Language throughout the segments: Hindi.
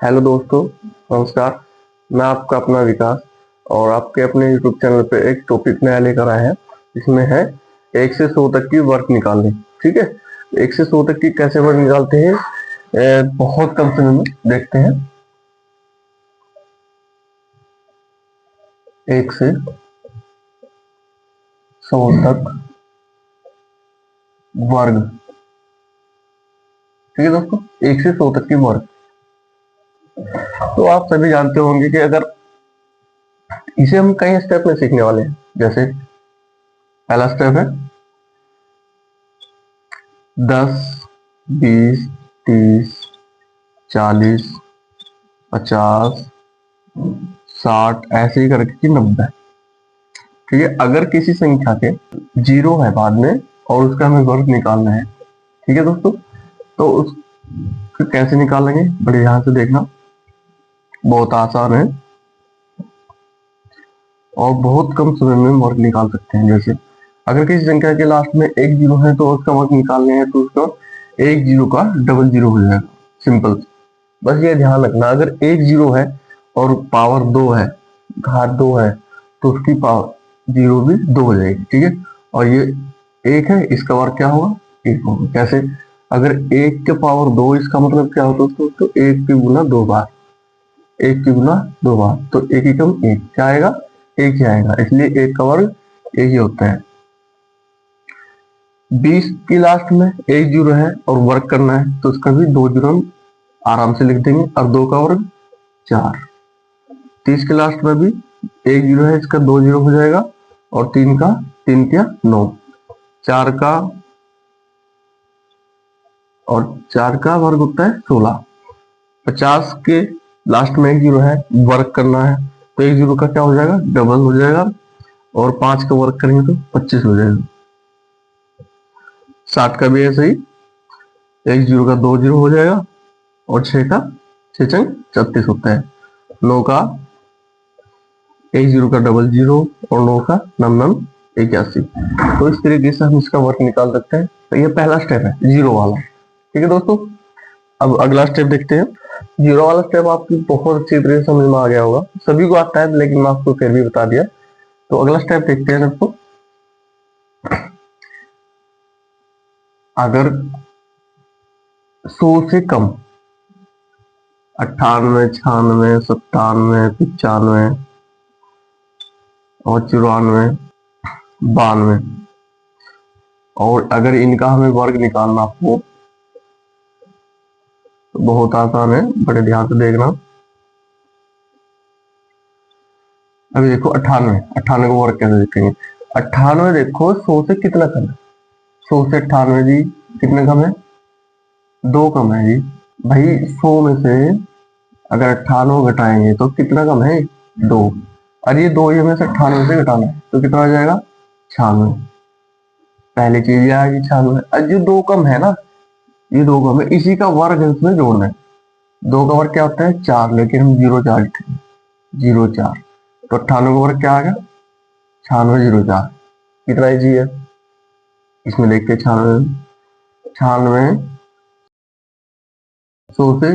हेलो दोस्तों, नमस्कार। मैं आपका अपना विकास और आपके अपने यूट्यूब चैनल पे एक टॉपिक नया लेकर आए हैं। इसमें है 1 से 100 तक की वर्क निकालनी। ठीक है, 1 से 100 तक की कैसे वर्क निकालते हैं बहुत कम समय में देखते हैं। 1 से 100 तक वर्ग। ठीक है दोस्तों, 1 से 100 तक की वर्ग। तो आप सभी जानते होंगे कि अगर इसे हम कई स्टेप में सीखने वाले हैं। जैसे पहला स्टेप है 10, 20, 30, 40, 50, 60 ऐसे ही करके कि 90। ठीक है, अगर किसी संख्या के जीरो है बाद में और उसका हमें वर्ग निकालना है, ठीक है दोस्तों, तो उसको कैसे निकालेंगे बड़े ध्यान से देखना। बहुत आसान है और बहुत कम समय में वर्ग निकाल सकते हैं। जैसे अगर किसी संख्या के लास्ट में एक जीरो है तो उसका वर्ग निकालने है तो उसका एक जीरो का डबल जीरो हो जाएगा। सिंपल, बस ये ध्यान रखना। अगर एक जीरो है और पावर 2 है, घात 2 है, तो उसकी पावर जीरो भी 2 हो जाएगी। ठीक है, और ये एक है, इसका वर्ग क्या होगा? एक होगा। कैसे? अगर एक के पावर 2, इसका मतलब क्या होता है दोस्तों? तो एक की गुना 2 बार, एक की गुना 2 बार, तो एक ही कम एक क्या आएगा? एक ही आएगा। इसलिए एक का वर्ग एक ही होता है। 20 की लास्ट में एक जीरो है और वर्ग करना है तो उसका भी 2 जीरो हम आराम से लिख देंगे, और 2 का वर्ग 4। 30 के लास्ट में भी एक जीरो है, इसका 2 जीरो हो जाएगा, और 3 क्या 9, 4 का, और 4 का वर्ग होता है 16। 50 के लास्ट में एक जीरो है, वर्ग करना है तो एक जीरो का क्या हो जाएगा? डबल हो जाएगा, और 5 का वर्ग करेंगे तो 25 हो जाएगा। 60 का भी ऐसे ही, एक जीरो का 2 जीरो हो जाएगा, और 6 का 6 चंग 36 होता है। 9 का एक जीरो का डबल जीरो, और 9 का नम नम 81। तो इस तरीके से हम इसका वर्क निकाल सकते हैं। तो ये पहला स्टेप है, जीरो वाला। ठीक है दोस्तों, अब अगला स्टेप देखते हैं। जीरो वाला स्टेप आपकी बहुत अच्छी तरह से समझ में आ गया होगा, सभी को आता है, लेकिन मैं आपको फिर भी बता दिया। तो अगला स्टेप देखते हैं दोस्तों। अगर 100 से कम 98, 96, 97, 95 और 94, 92, और अगर इनका हमें वर्ग निकालना हो तो बहुत आसान है, बड़े ध्यान से देखना। अभी देखो 98, 98 को वर्ग कैसे देखेंगे? 98 देखो 100 से कितना कम है? 100 से 98 जी कितने कम है? 2 कम है जी। भाई 100 में से अगर 98 घटाएंगे तो कितना कम है? 2। और ये 2 ही हमें से 98 से घटाना है तो कितना आ जाएगा? 96। पहली चीज ये आएगी 96। और जो 2 कम है ना, ये 2 कम है, इसी का वर्ग है उसमें जोड़ना है। 2 का वर्ग क्या होता है? 4, लेकिन हम 0 4 लिखेंगे, 0 4। तो 98 का वर्ग क्या आ गया? 96 0 4। कितना इजी है, इसमें देखते हैं। 96, 96 100 से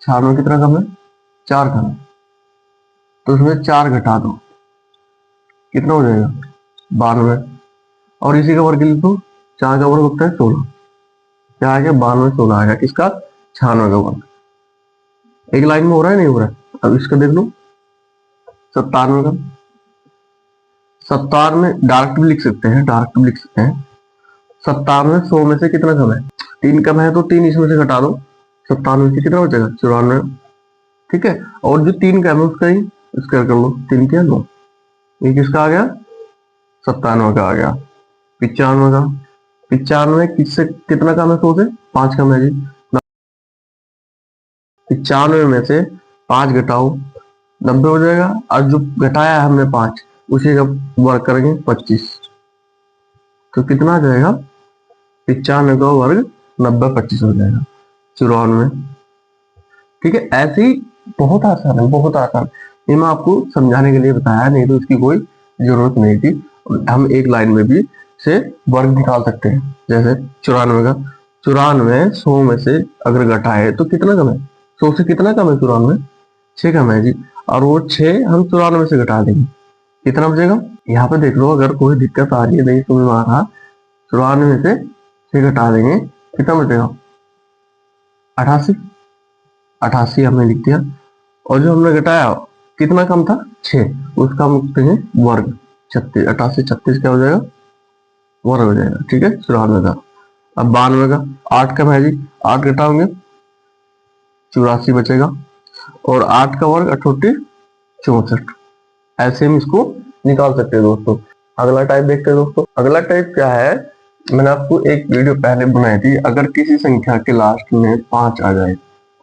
96 कितना कम है? 4 कम है, तो उसमें 4 घटा दो, कितना हो जाएगा? 92। और इसी का वर्ग लिखो, 4 का वर्ग होता है 16। क्या आ गया? 92, 16 आ गया। किसका? 96 का वर्ग। एक लाइन में हो रहा है, नहीं हो रहा है? अब इसका देख लो, 97 का। 97 डायरेक्ट भी लिख सकते हैं, डायरेक्ट भी लिख सकते हैं। 97 100 में से कितना कम है? 3 कम है, तो 3 इसमें से घटा दो, 97 से कितना बचेगा? 94। ठीक है, और जो 3 कम है उसका ही स्क्वायर कर लो, 3 क्या 9। ये किसका आ गया? 97 का आ गया। 95 का, 95 किससे कितना कम है? 100 से 5 कम है जी। 95 में से 5 घटाओ, 90 हो जाएगा, और जो घटाया है हमने 5, उसी का वर्ग करेंगे 25, तो कितना आ जाएगा? 95 का वर्ग 90 25 हो जाएगा, 94। ठीक है, ऐसे ही बहुत आसान है, बहुत आसान। ये मैं आपको समझाने के लिए बताया, नहीं तो इसकी कोई जरूरत नहीं थी। हम एक लाइन में भी से वर्ग निकाल सकते हैं। जैसे 94 का, 94 100 में से अगर घटाए तो कितना कम है? 100 से कितना कम है 94? 6 कम है जी। और वो 6 हम 94 से घटा देंगे, कितना बचेगा? यहाँ पे देख लो, अगर कोई दिक्कत आ रही है नहीं समझ में आ रहा, 94 से 6 घटा देंगे, कितना बचेगा? 88। 88 हमने लिख दिया। और जो हमने घटाया कितना कम था? 6, उसका हम लिखेंगे वर्ग। 36, 88 36 क्या हो जाएगा? वर्ग हो जाएगा। ठीक है, 94 का। अब 92 का 8 कम है जी, 8 घटाओगे 84 बचेगा। और 8 का वर्ग 68 64। ऐसे हम इसको निकाल सकते हैं दोस्तों। अगला टाइप देखते हैं दोस्तों। अगला टाइप क्या है, मैंने आपको एक वीडियो पहले बनाई थी, अगर किसी संख्या के लास्ट में 5 आ जाए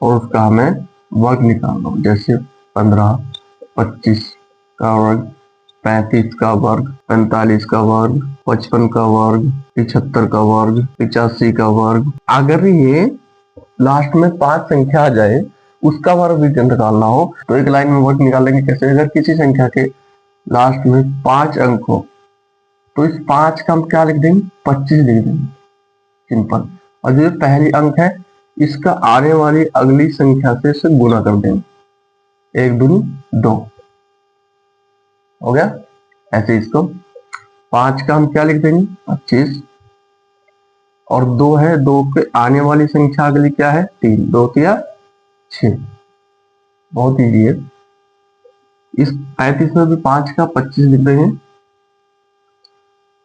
और उसका हमें वर्ग निकालना हो, जैसे 15, 25 का वर्ग, 35 का वर्ग, 45 का वर्ग, 55 का वर्ग, 75 का वर्ग, 85 का वर्ग। अगर ये लास्ट में 5 संख्या आ जाए, उसका वर्ग भी निकालना हो, तो एक लाइन में वर्ग निकालेंगे कैसे? अगर किसी संख्या के लास्ट में 5 अंक हो, तो इस 5 का हम क्या लिख देंगे? 25 लिख देंगे, सिंपल। और जो पहली अंक है, इसका आने वाली अगली संख्या से इसे गुना कर देंगे, 1 दूनी 2 हो गया। ऐसे इसको 5 का हम क्या लिख देंगे? 25। और 2 है, 2 के आने वाली संख्या अगली क्या है? 3, 2 तिया 6। बहुत ईजी है। इस 35 में भी 5 का 25 लिख देंगे।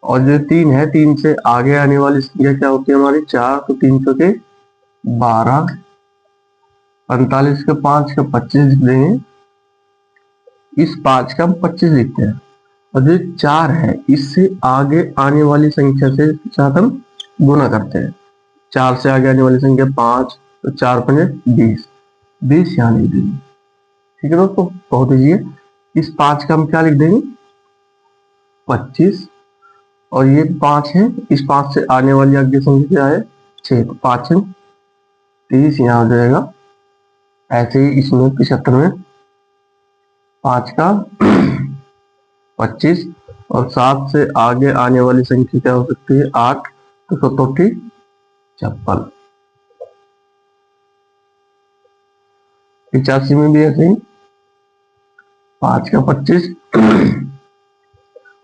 और जो 3 है, 3 से आगे आने वाली संख्या क्या होती है हमारी? 4, तो 300 के 12, 45 के 5 का 25 लिख देंगे। इस 5 का हम 25 लिखते हैं। और जो 4 है, इससे आगे आने वाली संख्या से साथ हम गुना करते हैं। 4 से आगे आने वाली संख्या 5, तो 4 पंजे 20, 20 यहाँ लिख देंगे। ठीक है दोस्तों, बहुत ईजी है। इस 5 का हम क्या लिख देंगे? 25। और ये 5 है, इस 5 से आने वाली आगे संख्या क्या है? 6, तो 5 है 30 यहाँ हो जाएगा। ऐसे ही इसमें 75 में 5 का 25, और 7 से आगे आने वाली संख्या क्या हो सकती है? 8, तो 77 56। 85 में भी ऐसे ही 5 का 25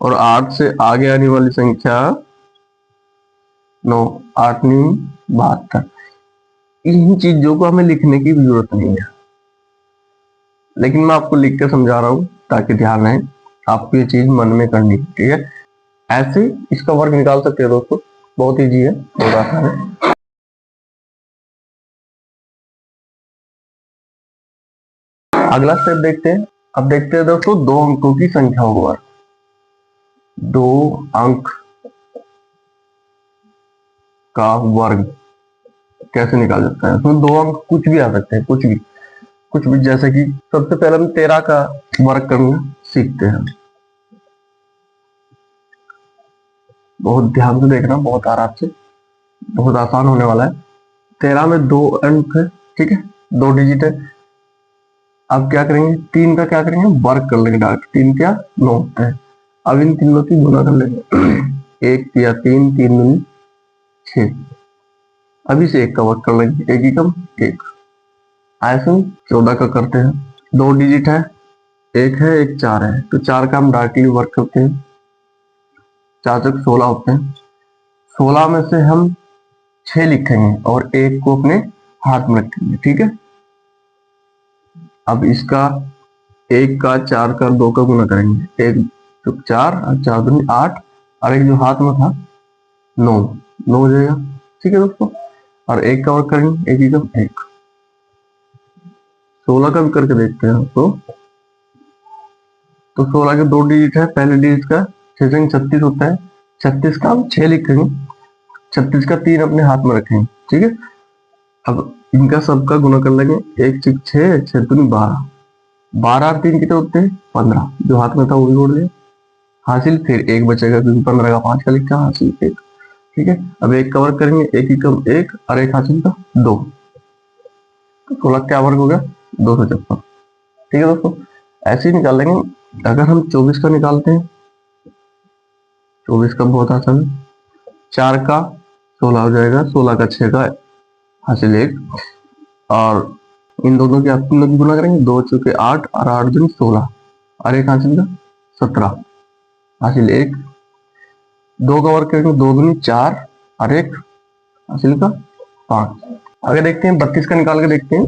और 8 से आगे आने वाली संख्या 9, 8 9 72। इन चीजों को हमें लिखने की भी जरूरत नहीं है, लेकिन मैं आपको लिख के समझा रहा हूँ ताकि ध्यान रहे, आपको ये चीज मन में करनी है। ठीक है, ऐसे इसका वर्ग निकाल सकते हैं दोस्तों, बहुत ईजी है, बहुत आसान है। अगला स्टेप देखते हैं। अब देखते हैं दोस्तों 2 अंकों की संख्या होगा। 2 अंक का वर्ग कैसे निकाल सकते हैं? उसमें 2 अंक कुछ भी आ सकते हैं, कुछ भी। जैसे कि सबसे पहले हम 13 का वर्ग करना सीखते हैं। बहुत ध्यान से देखना, बहुत आराम से, बहुत आसान होने वाला है। 13 में 2 अंक है, ठीक है, 2 डिजिट है। अब क्या करेंगे? 3 का क्या करेंगे? वर्ग कर लेंगे डायरेक्ट। 3 क्या 9 होता है। अब इन तीनों की गुना कर लेंगे। 1 या 3, 3 दूनी 6। अभी से 1 का वर्ग कर लेंगे, 1 एकम 1। ऐसे 14 का करते हैं। 2 डिजिट है, 1 है 1 4 है, तो 4 का हम डायरेक्टली वर्ग करते हैं। 4 तक 16 होते हैं। 16 में से हम 6 लिखेंगे और 1 को अपने हाथ में रखेंगे। ठीक है, अब इसका 1 का 4 का 2 का गुना करेंगे। 1 तो 4 और 4 दूनी 8, और एक जो हाथ में था 9, 9 हो जाएगा। ठीक है दोस्तों, और 1 का वर्ग करेंगे, 1 एकम 1। 16 का भी करके देखते हैं आपको। तो 16 के 2 डिजिट है, पहले डिजिट का 6 से 36 होता है। 36 का हम 6 लिखेंगे, 36 का 3 अपने हाथ में रखेंगे। ठीक है, अब इनका सबका गुना कर लेंगे। 1 6 6, 6 दूनी 12, 12 और 3 कितने होते हैं? 15। जो हाथ में था वो भी जोड़ लिया, हासिल। फिर 1 बचेगा क्योंकि 15 का 5 का लिखा, हासिल 1। ठीक है, अब 1 का वर्ग करेंगे, 1 एकम 1 और 1 हासिल का 2। 16 क्या वर्ग हो गया? 256। ठीक है दोस्तों, ऐसे ही निकाल लेंगे। अगर हम 24 का निकालते हैं, 24 का बहुत आसान है। 4 का 16 हो जाएगा, 16 का 6 का हासिल 1, और इन दोनों की आप तीनों की गुना करेंगे, 2 चौके 8 और 8 दूनी 16 और एक हासिल का 17 हासिल 1, 2 का वर्क करेंगे 2 दूनी 4 और एक हासिल का 5। आगे देखते हैं 32 का निकाल के देखते हैं।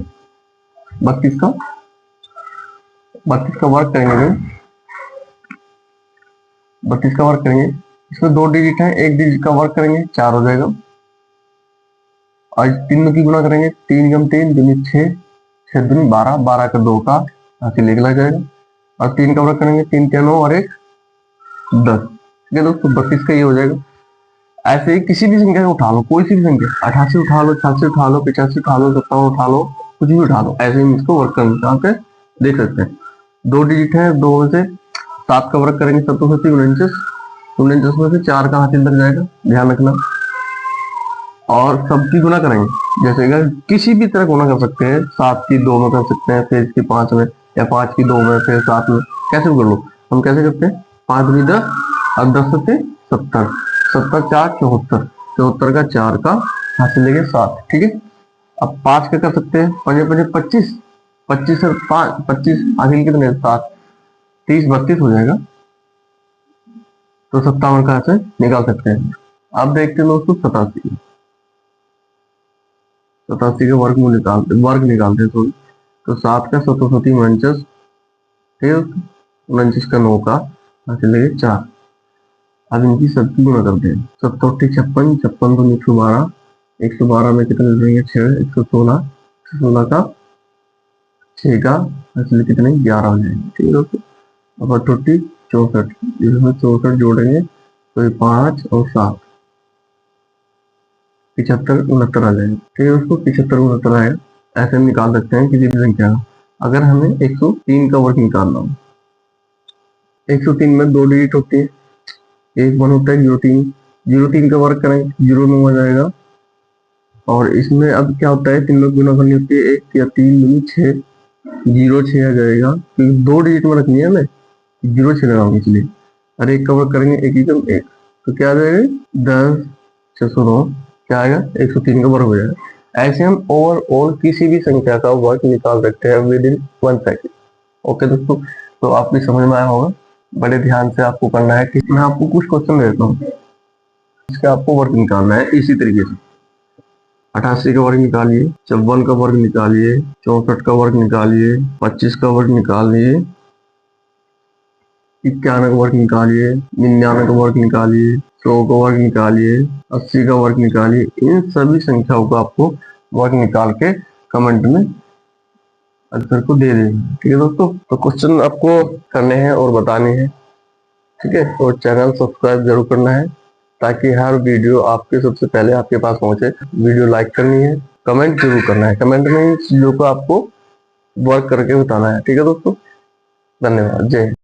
32 का वर्क करेंगे, 32 का वर्क करेंगे, इसमें 2 डिजिट है, एक डिजिट का वर्क करेंगे 4 हो जाएगा और तीनों की गुना करेंगे, 3 गम 3 दूनी 6, 6 दूनी 12, 12 का 2 का हासिल 1 लग जाएगा और 3 का वर्क करेंगे, 3 के 9 और एक 10। ठीक है दोस्तों, 32 का ये हो जाएगा। ऐसे ही किसी भी संख्या को उठा लो, कोई सी भी संख्या, 88 उठा लो, 86 उठा लो, 85 उठा लो, 57 उठा लो, कुछ भी उठा लो, ऐसे ही इसको वर्क करना यहाँ पे देख सकते हैं। 2 डिजिट है, 2 में से 7 का वर्क करेंगे 7 49, 49 में से 4 का हासिल लग जाएगा, ध्यान रखना। और सबकी गुना करेंगे, जैसे अगर किसी भी तरह गुना कर सकते हैं, 7 की 2 में कर सकते हैं, फिर इसकी 5 में, या 5 की 2 में, फिर 7 में, कैसे भी कर लो। हम कैसे करते हैं, 5 दूनी 10 और 10 से 70, 70 4 74, 74 का 4 का हासिल लेंगे 7। ठीक है, अब 5 का कर सकते हैं, 5 5 25, 25 से 5 25 हासिल कितने 7, 30 32 हो जाएगा, तो 57 का ऐसे निकाल सकते हैं। अब देखते हैं दोस्तों 87 का वर्ग निकालते हैं थोड़ी। तो 7 का 7 49, ठीक है, 49 का 9 का हासिल लेंगे 4। अब इनकी सबकी गुना करते हैं, 7 56, 56 तो 112, 112 में कितने देंगे 6, 116, 16 का 6 का हासिल कितने 11 हो जाएंगे। ठीक है दोस्तों, अब 68 64, इसमें 64 जोड़ेंगे तो ये 5 और 7 75 69 आ जाएगा। ठीक है दोस्तों, 75 69 आएगा। ऐसे हम निकाल सकते हैं किसी भी संख्या का। अगर हमें 103 का वर्ग निकालना हो, 103 में 2 डिजिट होती है, एक 1 होता है 03, 03 का वर्ग करेंगे 09 आ जाएगा। और इसमें अब क्या होता है, 3 लोग गुना करनी होती है, 1 या 3 दूनी 6, 06 आ जाएगा, क्योंकि 2 डिजिट में रखनी है हमें, 06 लगाऊंगे इसलिए। और एक का वर्ग करेंगे 1 एकम 1, तो क्या आ जाएगा 10 609, क्या आएगा 103 का वर्ग हो जाएगा। ऐसे हम ओवरऑल किसी भी संख्या का वर्ग निकाल सकते हैं विद इन 1 सेकेंड। ओके दोस्तों, तो आपको समझ में आया होगा। बड़े ध्यान से आपको करना है कि मैं आपको कुछ क्वेश्चन देता हूँ, इसका आपको वर्ग निकालना है इसी तरीके से। 88 का वर्ग निकालिए, 54 का वर्ग निकालिए, 64 का वर्ग निकालिए, 25 का वर्ग निकालिए, 91 का वर्ग निकालिए, 99 का वर्ग निकालिए, 100 का वर्ग निकालिए, 80 का वर्ग निकालिए। इन सभी संख्याओं को आपको वर्ग निकाल के कमेंट में आंसर को दे देना। ठीक है दोस्तों, तो क्वेश्चन आपको करने हैं और बताने हैं। ठीक है, और चैनल सब्सक्राइब जरूर करना है ताकि हर वीडियो आपके सबसे पहले आपके पास पहुंचे। वीडियो लाइक करनी है, कमेंट जरूर करना है, कमेंट में इन चीजों को आपको वर्क करके बताना है। ठीक है दोस्तों, धन्यवाद, जय हिंद।